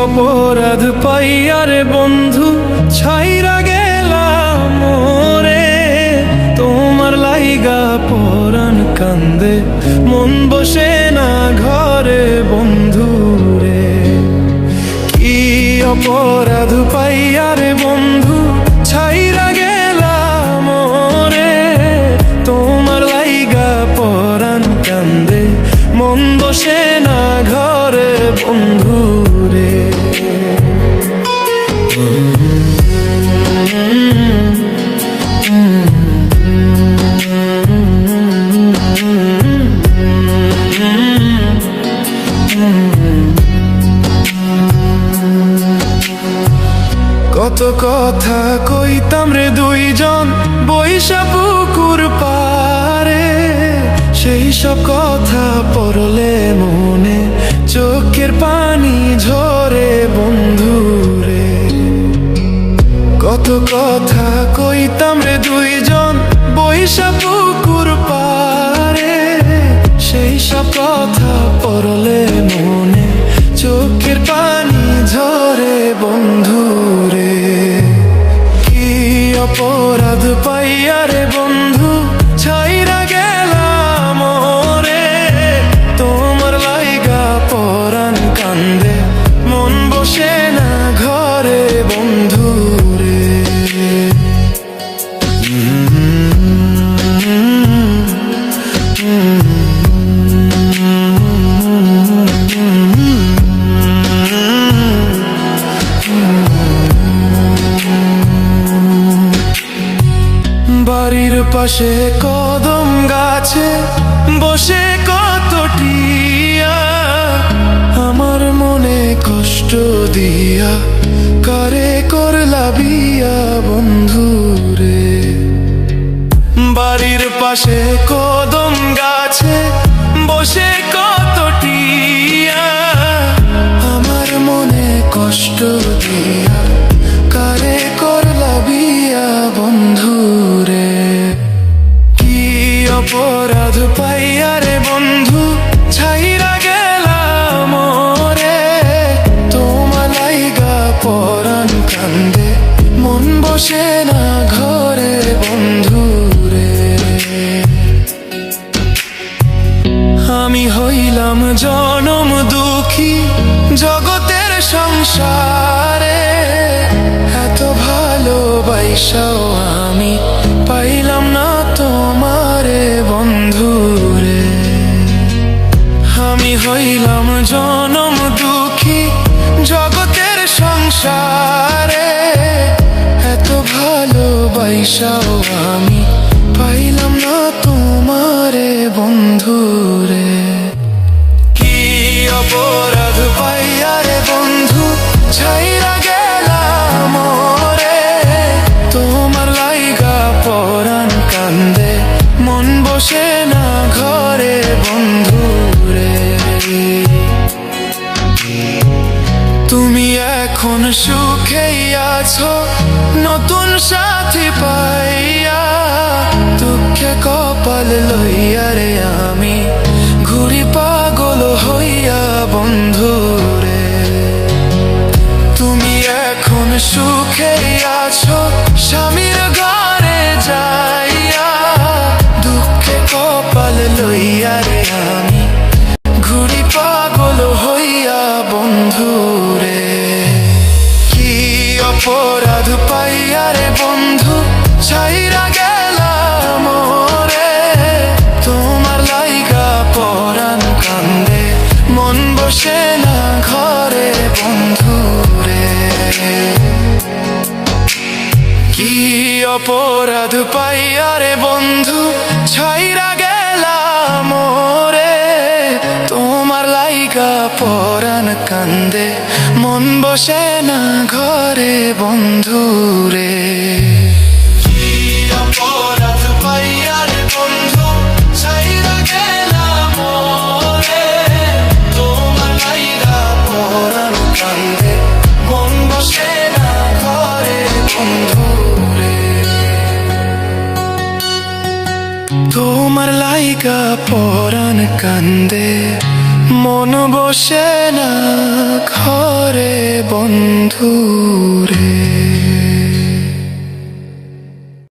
অপরাধ পাইয়ারে বন্ধু ছাইরা গেলাম মোরে, তোমার লাইগা পরাণ কান্দে মন বসে না ঘরে বন্ধু রে। কি অপরাধ পাইয়ারে বন্ধু ছাইরা গেলাম মোরে, তোমার লাইগা পরাণ কান্দে মন বসে না ঘরে বন্ধু রে। কত কথা কইতাম রে দুইজন বৈশা পুকুর পারে, সেই সব কথা পড়লে মনে চোখের পানি ঝরে বন্ধু রে। কত কথা কইতাম রে দুইজন বৈশা পুকুর পারে, সেই সব কথা পড়লে মনে চোখের পানি ঝরে বন্ধু রে। কি অপরাধ পাইয়ারে বন্ধু ছাইরা গেলাম মোরে, তোমার লাইগা পরাণ কান্দে মন বসে না ঘরে বন্ধু রে। বাড়ির পাশে কদম গাছে বসে কত টিয়া, আমার মনে কষ্ট দিয়া কারে করলা বিয়া বন্ধু রে। বাড়ির পাশে কদম গাছে বসে কত টিয়া, আমার মনে কষ্ট দিয়া কারে করলা বিয়া বন্ধু রে। কি অপরাধ পাইয়ারে বন্ধু ছাইরা গেলাম মোরে, তোমার লাইগা পরাণ কান্দে মন বসে না ঘরে বন্ধু রে। আমি হইলাম জনম দুঃখী জগতের সংসারে, এত ভালোবাসাও আমি পাইলাম না তোমারে বন্ধু রে। আমি হইলাম জনম দুঃখী জগতের সংসারে, এত ভালোবাসাও আমি পাইলাম না তোমারে বন্ধু রে। কি অপরাধ পাইয়ারে বন্ধু ছাইরা গেলাম মোরে, তোমার লাইগা পরাণ কান্দে মন বসে না ঘরে বন্ধু রে। তুমি এখন সুখেই আছো নতুন সাথী পাইয়া, দুঃখে কপাল লইয়া রে আমি ঘুরি পাগল হইয়া বন্ধু রে। তুমি এখন সুখেই আছো স্বামীর ঘরে যাইয়া, দুঃখে কপাল লইয়া রে আমি ঘুরি পাগল হইয়া বন্ধু রে। কি অপরাধ পাইয়ারে বন্ধু ছাইরা গেলাম মোরে, তোমার লাইগা পরাণ কান্দে মন বসে না ঘরে বন্ধু রে। কি অপরাধ পাইয়ারে বন্ধু ছাইরা গেলাম মোরে, তোমার লাইগা পরাণ কান্দে মন বসে না ঘরে বন্ধু রে। কি অপরাধ পাইয়ারে বন্ধু ছাইরা গেলাম মোরে, তোমার লাইগা পরাণ কান্দে মন বসে না ঘরে বন্ধু রে। তোমার লাইগা পরাণ কান্দে মন বসে না ঘরে বন্ধু।